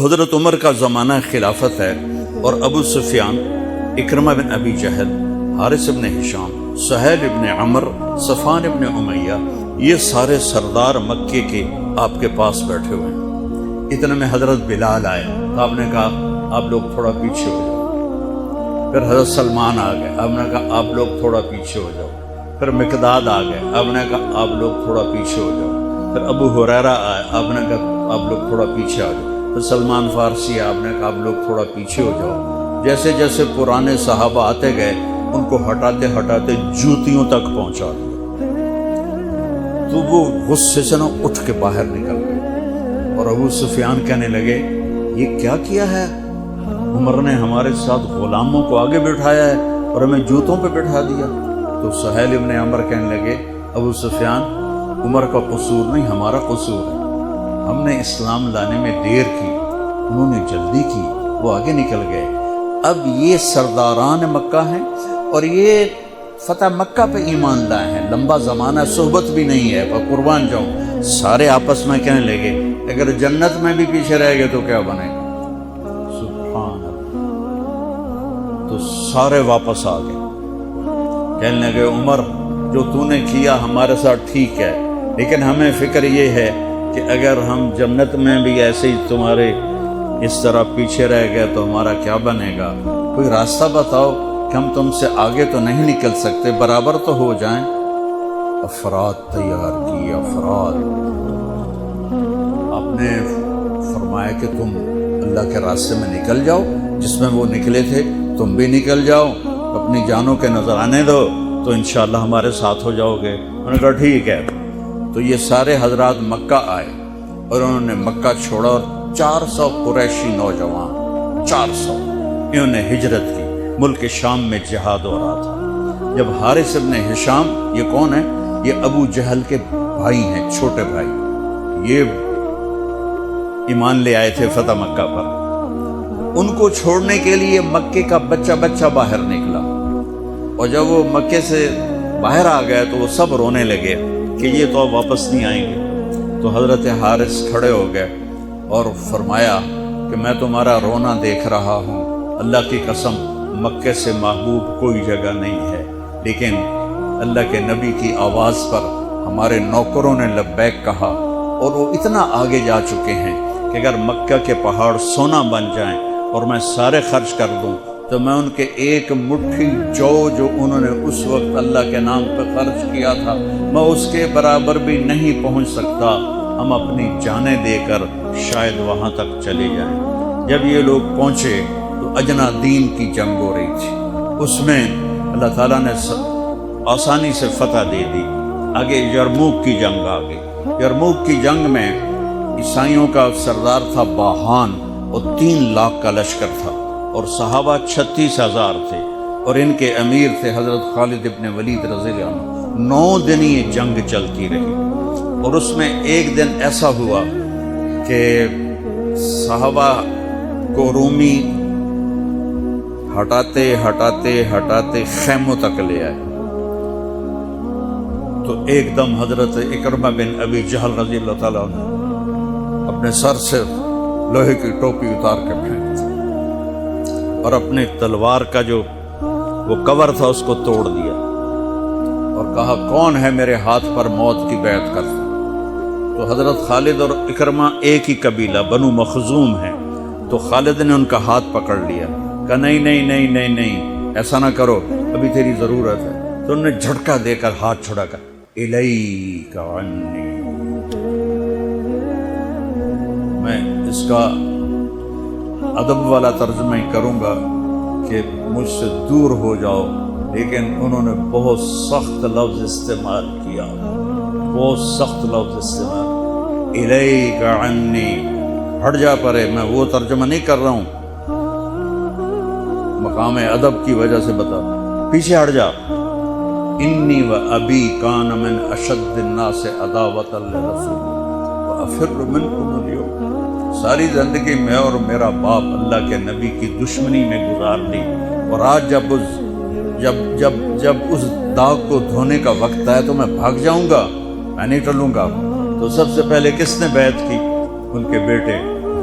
حضرت عمر کا زمانہ خلافت ہے اور ابو سفیان، اکرمہ بن ابی جہل، حارث بن ہشام، سہیل بن عمر، صفوان بن امیہ، یہ سارے سردار مکے کے آپ کے پاس بیٹھے ہوئے ہیں۔ اتنے میں حضرت بلال آئے تو آپ نے کہا آپ لوگ تھوڑا پیچھے ہو جاؤ۔ پھر حضرت سلمان آ گئے، آپ نے کہا آپ لوگ تھوڑا پیچھے ہو جاؤ۔ پھر مقداد آ گئے، آپ نے کہا آپ لوگ تھوڑا پیچھے ہو جاؤ۔ پھر ابو ہریرہ آئے، آپ نے کہا آپ لوگ تھوڑا پیچھے آ جاؤ۔ پھر سلمان فارسی، آپ نے کہا آپ لوگ تھوڑا پیچھے ہو جاؤ۔ جیسے جیسے پرانے صحابہ آتے گئے ان کو ہٹاتے ہٹاتے جوتیوں تک پہنچا دیا۔ تو وہ غصے سے نہ اٹھ کے باہر نکل گئے اور ابو سفیان کہنے لگے یہ کیا کیا ہے؟ عمر نے ہمارے ساتھ غلاموں کو آگے بٹھایا ہے اور ہمیں جوتوں پہ بٹھا دیا۔ تو سہیل ابن عمر کہنے لگے ابو سفیان، عمر کا قصور نہیں، ہمارا قصور ہے۔ ہم نے اسلام لانے میں دیر کی، انہوں نے جلدی کی، وہ آگے نکل گئے۔ اب یہ سرداران مکہ ہیں اور یہ فتح مکہ پہ ایمان لائے ہیں، لمبا زمانہ صحبت بھی نہیں ہے، پر قربان جاؤں۔ سارے آپس میں کہنے لگے اگر جنت میں بھی پیچھے رہ گئے تو کیا بنے گا؟ سبحان اللہ۔ تو سارے واپس آ گئے، کہنے لگے عمر جو تو نے کیا ہمارے ساتھ ٹھیک ہے، لیکن ہمیں فکر یہ ہے کہ اگر ہم جنت میں بھی ایسے ہی تمہارے اس طرح پیچھے رہ گئے تو ہمارا کیا بنے گا؟ کوئی راستہ بتاؤ کہ ہم تم سے آگے تو نہیں نکل سکتے، برابر تو ہو جائیں۔ افراد تیار کی، افراد۔ آپ نے فرمایا کہ تم اللہ کے راستے میں نکل جاؤ، جس میں وہ نکلے تھے تم بھی نکل جاؤ، اپنی جانوں کے نذرانے دو تو انشاءاللہ ہمارے ساتھ ہو جاؤ گے۔ انہوں نے کہا ٹھیک ہے۔ تو یہ سارے حضرات مکہ آئے اور انہوں نے مکہ چھوڑا اور 400 قریشی نوجوان، 400 انہوں نے ہجرت کی۔ ملک شام میں جہاد ہو رہا تھا۔ جب حارث ابن ہشام، یہ کون ہے؟ یہ ابو جہل کے بھائی ہیں، چھوٹے بھائی، یہ ایمان لے آئے تھے فتح مکہ پر۔ ان کو چھوڑنے کے لیے مکے کا بچہ بچہ باہر نکلا، اور جب وہ مکے سے باہر آ گئے تو وہ سب رونے لگے کہ یہ تو اب واپس نہیں آئیں گے۔ تو حضرت حارث کھڑے ہو گئے اور فرمایا کہ میں تمہارا رونا دیکھ رہا ہوں، اللہ کی قسم مکے سے محبوب کوئی جگہ نہیں ہے، لیکن اللہ کے نبی کی آواز پر ہمارے نوکروں نے لبیک کہا اور وہ اتنا آگے جا چکے ہیں کہ اگر مکہ کے پہاڑ سونا بن جائیں اور میں سارے خرچ کر دوں تو میں ان کے ایک مٹھی جو انہوں نے اس وقت اللہ کے نام پہ خرچ کیا تھا میں اس کے برابر بھی نہیں پہنچ سکتا۔ ہم اپنی جانیں دے کر شاید وہاں تک چلے جائیں۔ جب یہ لوگ پہنچے تو اجنا دین کی جنگ ہو رہی تھی، اس میں اللہ تعالیٰ نے آسانی سے فتح دے دی۔ آگے یرموک کی جنگ آ گئی۔ یرموک کی جنگ میں عیسائیوں کا سردار تھا باہان اور 3 لاکھ کا لشکر تھا، اور صحابہ 36,000 تھے، اور ان کے امیر تھے حضرت خالد ابن ولید رضی اللہ عنہ۔ 9 دن یہ جنگ چلتی رہی، اور اس میں ایک دن ایسا ہوا کہ صحابہ کو رومی ہٹاتے ہٹاتے ہٹاتے خیموں تک لے آئے۔ تو ایک دم حضرت اکرمہ بن ابی جہل رضی اللہ تعالیٰ عنہ اپنے سر سے لوہے کی ٹوپی اتار کے پھینک دی اور اپنے تلوار کا جو وہ کور تھا اس کو توڑ دیا اور کہا کون ہے میرے ہاتھ پر موت کی بیعت کرتا؟ تو حضرت خالد اور اکرمہ ایک ہی قبیلہ بنو مخزوم ہیں، تو خالد نے ان کا ہاتھ پکڑ لیا، کہا نہیں نہیں نہیں نہیں نہیں ایسا نہ کرو، ابھی تیری ضرورت ہے۔ تو انہوں نے جھٹکا دے کر ہاتھ چھڑا کر الیک عنی، میں اس کا ادب والا ترجمہ ہی کروں گا کہ مجھ سے دور ہو جاؤ، لیکن انہوں نے بہت سخت لفظ استعمال کیا، بہت سخت لفظ استعمال، الیک عنی، ہٹ جا پرے۔ میں وہ ترجمہ نہیں کر رہا ہوں، مقام ادب کی وجہ سے بتا، پیچھے ہٹ جا۔ انی و ابی کان من اشد الناس عداوۃ للرسول وافر منکم اليوم، ساری زندگی میں اور میرا باپ اللہ کے نبی کی دشمنی میں گزار دی، اور آج جب اس داغ کو دھونے کا وقت آئے تو میں بھاگ جاؤں گا، میں نہیں ٹلوں گا۔ تو سب سے پہلے کس نے بیعت کی؟ ان کے بیٹے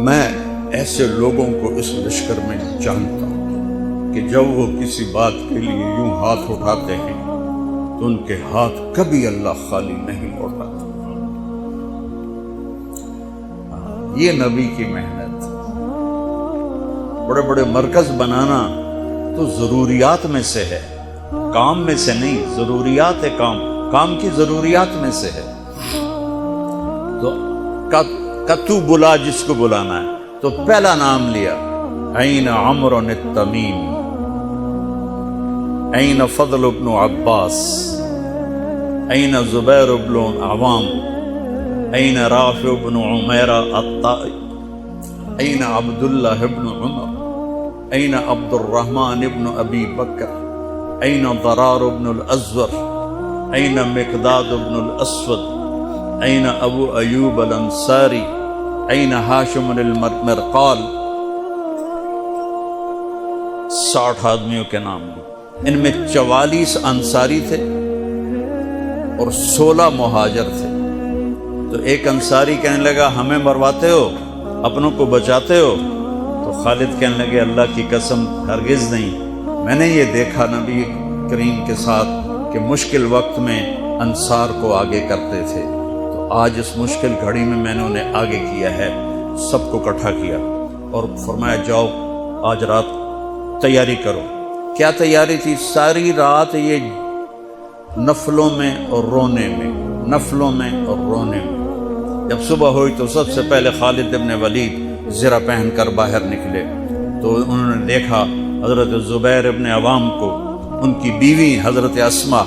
میں ایسے لوگوں کو اس لشکر میں جانتا ہوں کہ جب وہ کسی بات کے لیے یوں ہاتھ اٹھاتے ہیں تو ان کے ہاتھ کبھی اللہ خالی نہیں لوٹاتا۔ یہ نبی کی محنت۔ بڑے بڑے مرکز بنانا تو ضروریات میں سے ہے، کام میں سے نہیں، ضروریات ہے، کام کی ضروریات میں سے ہے۔ تو تو بلا جس کو بلانا ہے تو پہلا نام لیا، این عمرو التمیمی، این فضل بن عباس، این زبیر بن عوام، این رافع بن عمیرہ الطائی، این عبداللہ بن عمر، این عبد الرحمن بن ابی بکر، این ضرار بن الازور، این مقداد بن الاسود، این ابو ایوب الانصاری، این ہاشم المرقال۔ 60 آدمیوں کے نام لیے۔ ان میں 44 انصاری تھے اور 16 مہاجر تھے۔ تو ایک انصاری کہنے لگا ہمیں مرواتے ہو، اپنوں کو بچاتے ہو؟ تو خالد کہنے لگے اللہ کی قسم ہرگز نہیں، میں نے یہ دیکھا نبی کریم کے ساتھ کہ مشکل وقت میں انصار کو آگے کرتے تھے، تو آج اس مشکل گھڑی میں میں نے انہیں آگے کیا ہے، سب کو اکٹھا کیا اور فرمایا جاؤ آج رات تیاری کرو۔ کیا تیاری تھی؟ ساری رات یہ نفلوں میں اور رونے میں، نفلوں میں اور رونے میں۔ جب صبح ہوئی تو سب سے پہلے خالد ابن ولید زرہ پہن کر باہر نکلے تو انہوں نے دیکھا حضرت زبیر ابن عوام کو، ان کی بیوی حضرت اسما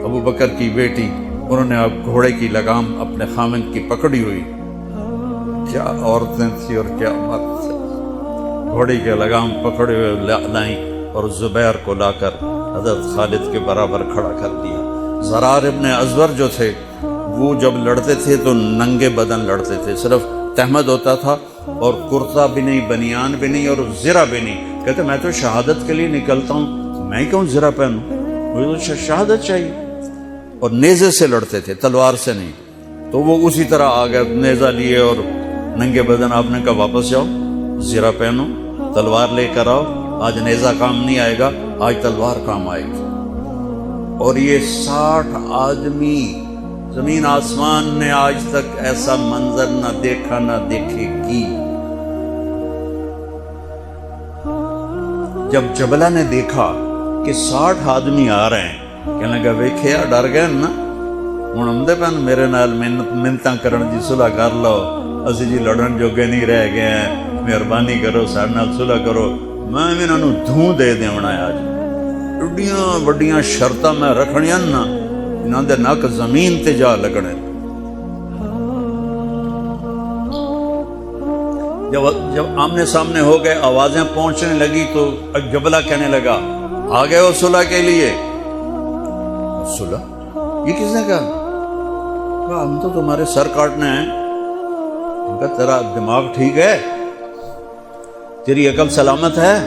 ابو بکر کی بیٹی، انہوں نے اب گھوڑے کی لگام اپنے خامند کی پکڑی ہوئی۔ کیا عورتیں تھیں اور کیا مرد تھے، گھوڑے کی لگام پکڑے ہوئے لائیں اور زبیر کو لا کر حضرت خالد کے برابر کھڑا کر دیا۔ ضرار ابن ازور جو تھے وہ جب لڑتے تھے تو ننگے بدن لڑتے تھے، صرف تہمد ہوتا تھا اور کرتا بھی نہیں، بنیان بھی نہیں اور زرہ بھی نہیں۔ کہتے میں تو شہادت کے لیے نکلتا ہوں، میں کیوں زرہ پہنوں، مجھے تو شہادت چاہیے۔ اور نیزے سے لڑتے تھے، تلوار سے نہیں۔ تو وہ اسی طرح آ گئے، نیزہ لیے اور ننگے بدن۔ آپ نے کہا واپس جاؤ، زرہ پہنو، تلوار لے کر آؤ، آج نیزہ کام نہیں آئے گا، آج تلوار کام آئے گی۔ اور یہ 60 آدمی، زمین آسمان نے آج تک ایسا منظر نہ دیکھا نہ دیکھے گی۔ جب جبلہ نے دیکھا کہ 60 آدمی آ رہے ہیں، کہنے لگا ویکھیا ڈر گئے نا، ہن آندے پن میرے نال منتاں کرن جی صلح کر لو، اسی جی لڑن جوگے نہیں رہ گئے ہیں، مہربانی کرو ساڈے نال صلح کرو، میں انہاں نوں دھوں دے دیونا ہے۔ آج ایڈیاں وڈیاں شرطاں میں رکھنیاں نا، انہاں دے نک زمین تے جا لگنے۔ جب آمنے سامنے ہو گئے، آوازیں پہنچنے لگی تو جبلہ کہنے لگا آ گئے ہو صلح کے لیے؟ صلح؟ یہ کس نے کہا؟ ہم تو تمہارے سر کاٹنے ہیں۔ کہا تیرا دماغ ٹھیک ہے؟ تیری عقل سلامت ہے؟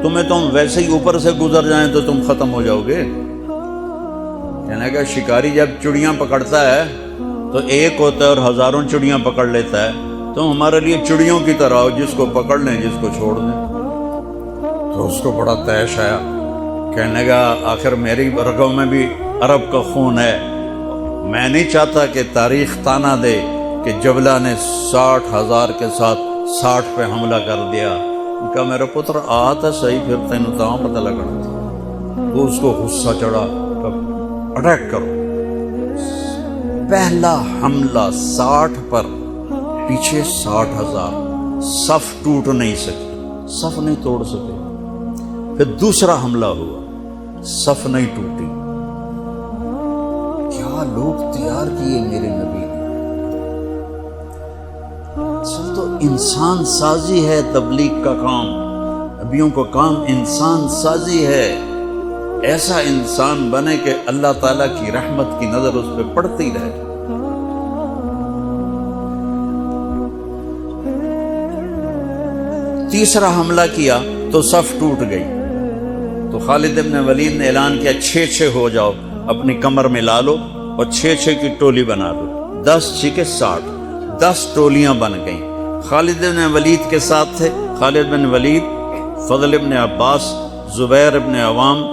تمہیں تم ویسے ہی اوپر سے گزر جائیں تو تم ختم ہو جاؤ گے۔ کہنے کا شکاری جب چڑیاں پکڑتا ہے تو ایک ہوتا ہے اور ہزاروں چڑیاں پکڑ لیتا ہے، تم ہمارے لیے چڑیوں کی طرح ہو، جس کو پکڑ لیں جس کو چھوڑ دیں۔ تو اس کو بڑا طیش آیا، کہنے کا آخر میری رگوں میں بھی عرب کا خون ہے، میں نہیں چاہتا کہ تاریخ تانا دے کہ جبلہ نے 60,000 کے ساتھ 60 پہ حملہ کر دیا۔ کہا میرا پتر آتا صحیح، پھر تینوں تاں پتہ لگنا تھا۔ تو اس کو غصہ چڑھا، اٹیک کرو۔ پہلا حملہ 60 پر، پیچھے 60,000، صف ٹوٹ نہیں سکی، صف نہیں توڑ سکے۔ پھر دوسرا حملہ ہوا، صف نہیں ٹوٹی۔ کیا لوگ تیار کیے میرے نبی نے۔ اصل تو انسان سازی ہے تبلیغ کا کام، نبیوں کا کام انسان سازی ہے۔ ایسا انسان بنے کہ اللہ تعالیٰ کی رحمت کی نظر اس پہ پڑتی رہے۔ تیسرا حملہ کیا تو صف ٹوٹ گئی، تو خالد ابن ولید نے اعلان کیا 6 ہو جاؤ، اپنی کمر میں لا لو اور 6 کی ٹولی بنا لو، 10 6 60، 10 ٹولیاں بن گئیں۔ خالد بن ولید کے ساتھ تھے، خالد بن ولید، فضل بن عباس، زبیر بن عوام،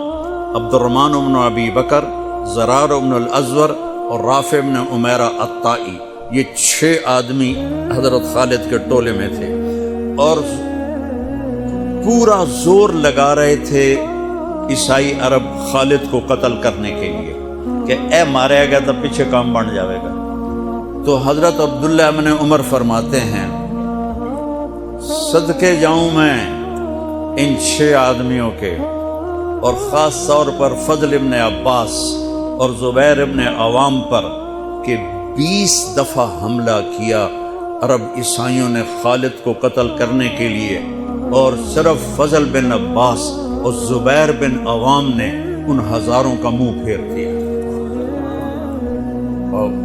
عبد الرحمن بن ابی بکر، زرار بن الازور اور رافع بن عمیرہ الطائی، یہ 6 آدمی حضرت خالد کے ٹولے میں تھے، اور پورا زور لگا رہے تھے عیسائی عرب خالد کو قتل کرنے کے لیے کہ اے مارے گا تو پیچھے کام بن جاوے گا۔ تو حضرت عبداللہ بن عمر فرماتے ہیں صدقے جاؤں میں ان 6 آدمیوں کے، اور خاص طور پر فضل ابن عباس اور زبیر ابن عوام پر، کہ 20 دفعہ حملہ کیا عرب عیسائیوں نے خالد کو قتل کرنے کے لیے، اور صرف فضل بن عباس اور زبیر بن عوام نے ان ہزاروں کا منہ پھیر دیا۔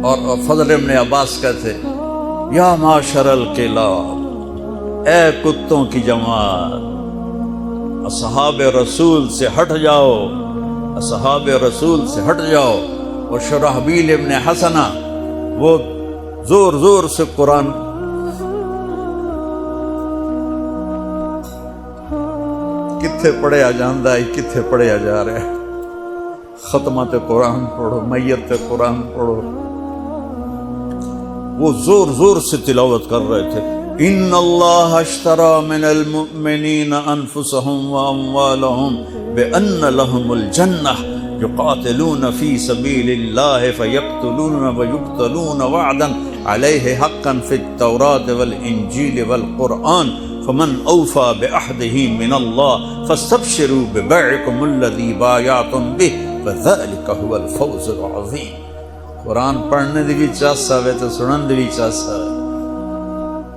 اور فضل ابن عباس کہتے یا معاشر الکلاب، اے کتوں کی جماعت، اصحاب رسول سے ہٹ جاؤ، اصحاب رسول سے ہٹ جاؤ۔ اور شرحبیل ابن حسنہ وہ زور زور سے قرآن کتھے پڑھیا جاندہ ہے، کتھے پڑھیا جا رہا ہے، ختمات قرآن پڑھو، میت قرآن پڑھو، وہ زور زور سے تلاوت کر رہے تھے۔ ان اللہ اشترى من المؤمنین انفسهم واموالهم بان لهم الجنہ یقاتلون فی سبیل اللہ فیقتلون ویقتلون وعدا علیہ حقا فی التوراۃ والانجیل والقرآن فمن اوفى بعہدہ من اللہ فاستبشروا ببیعکم الذی بایعتم بہ وذلک هو الفوز العظیم۔ قرآن پڑھنے دی بھی چاسا وے تو سنن دی بھی چاسا وے۔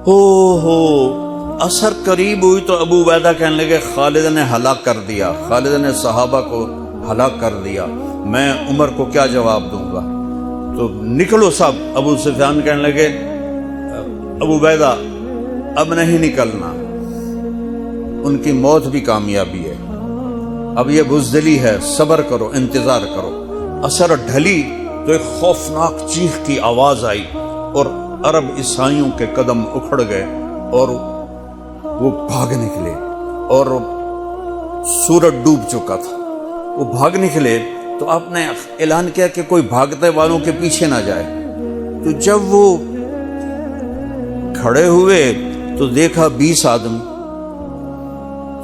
ہو اثر قریب ہوئی تو ابو عبیدہ کہنے لگے خالد نے ہلاک کر دیا، خالد نے صحابہ کو ہلاک کر دیا، میں عمر کو کیا جواب دوں گا؟ تو نکلو سب۔ ابو سفیان کہنے لگے ابو عبیدہ اب نہیں نکلنا، ان کی موت بھی کامیابی ہے، اب یہ بزدلی ہے، صبر کرو، انتظار کرو۔ اثر ڈھلی تو ایک خوفناک چیخ کی آواز آئی، اور عرب عیسائیوں کے قدم اکھڑ گئے اور وہ بھاگ نکلے، اور سورج ڈوب چکا تھا، وہ بھاگ نکلے۔ تو آپ نے اعلان کیا کہ کوئی بھاگتے والوں کے پیچھے نہ جائے۔ تو جب وہ کھڑے ہوئے تو دیکھا 20 آدمی،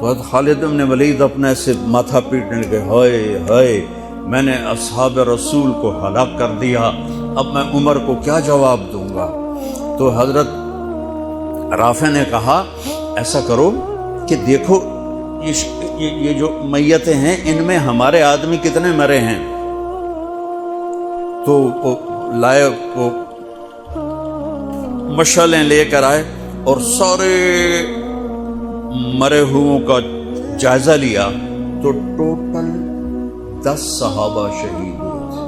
تو خالد بن ولید اپنے سے ماتھا پیٹنے لگے، ہائے ہائے میں نے اصحاب رسول کو ہلاک کر دیا، اب میں عمر کو کیا جواب دوں گا؟ تو حضرت رافع نے کہا ایسا کرو کہ دیکھو یہ جو میتیں ہیں ان میں ہمارے آدمی کتنے مرے ہیں؟ تو وہ لائے، وہ مشعلیں لے کر آئے اور سارے مرے ہوئوں کا جائزہ لیا، تو ٹوٹل 10 صحابہ شہید ہوئے تھے،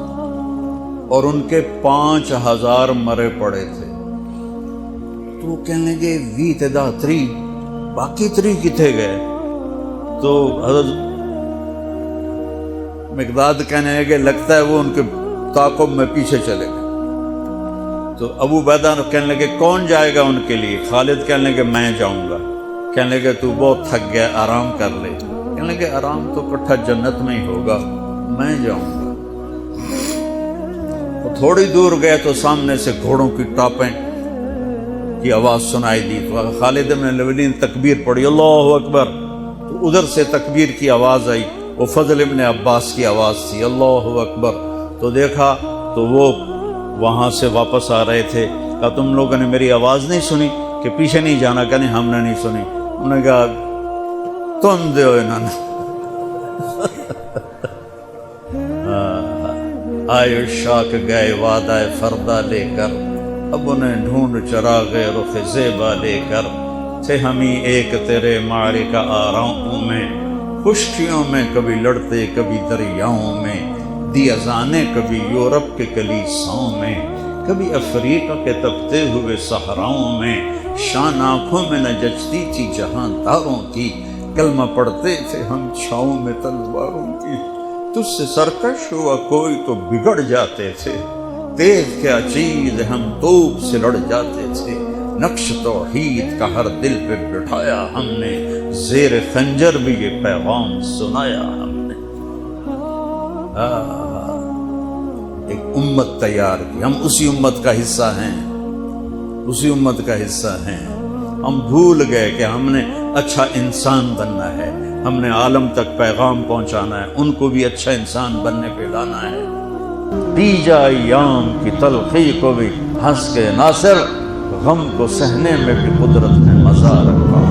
اور ان کے 5000 مرے پڑے تھے۔ تو وہ کہنے لگے وی تدا 3 باقی 3 کتنے گئے؟ تو حضرت مقداد کہنے لگے لگتا ہے وہ ان کے تعاقب میں پیچھے چلے گئے۔ تو ابو عبیدہ کہنے لگے کون جائے گا ان کے لیے؟ خالد کہنے لگے میں جاؤں گا۔ کہنے لگے تو بہت تھک گیا، آرام کر لے۔ کہنے لگے آرام تو کٹھا جنت میں ہی ہوگا، میں جاؤں گا۔ تو تھوڑی دور گئے تو سامنے سے گھوڑوں کی ٹاپیں کی آواز سنائی دی، تو خالد بن ولید نے تکبیر پڑھی، اللہ اکبر۔ تو ادھر سے تکبیر کی آواز آئی، وہ فضل ابن عباس کی آواز تھی، اللہ اکبر۔ تو دیکھا تو وہ وہاں سے واپس آ رہے تھے، کہا تم لوگوں نے میری آواز نہیں سنی کہ پیچھے نہیں جانا؟ کہ نہیں ہم نے نہیں سنی۔ انہوں نے کہا تم دے انہوں نے آئے شاک گئے وعدہ فردہ لے کر، اب انہیں ڈھونڈ چراغ رخ زیبا لے کر، تھے ہمیں ایک تیرے معرکہ آراؤں میں، خشکیوں میں کبھی لڑتے کبھی دریاؤں میں، دی اذانیں کبھی یورپ کے کلیساؤں میں، کبھی افریقہ کے تپتے ہوئے صحراؤں میں، شان آنکھوں میں نہ جچتی تھی جہاں داروں کی، کلمہ پڑھتے تھے ہم چھاؤں میں تلواروں کی، تجھ سے سرکش ہوا کوئی تو بگڑ جاتے تھے، تیز کیا چیز ہم توپ سے لڑ جاتے تھے، نقش توحید کا ہر دل پہ بٹھایا ہم نے، زیر خنجر بھی یہ پیغام سنایا ہم نے۔ ایک امت تیار کی، ہم اسی امت کا حصہ ہیں، اسی امت کا حصہ ہیں۔ ہم بھول گئے کہ ہم نے اچھا انسان بننا ہے، ہم نے عالم تک پیغام پہنچانا ہے، ان کو بھی اچھا انسان بننے پہ لانا ہے۔ دیجا ایام کی تلخی کو بھی ہنس کے ناصر، غم کو سہنے میں بھی قدرت نے مزہ رکھا۔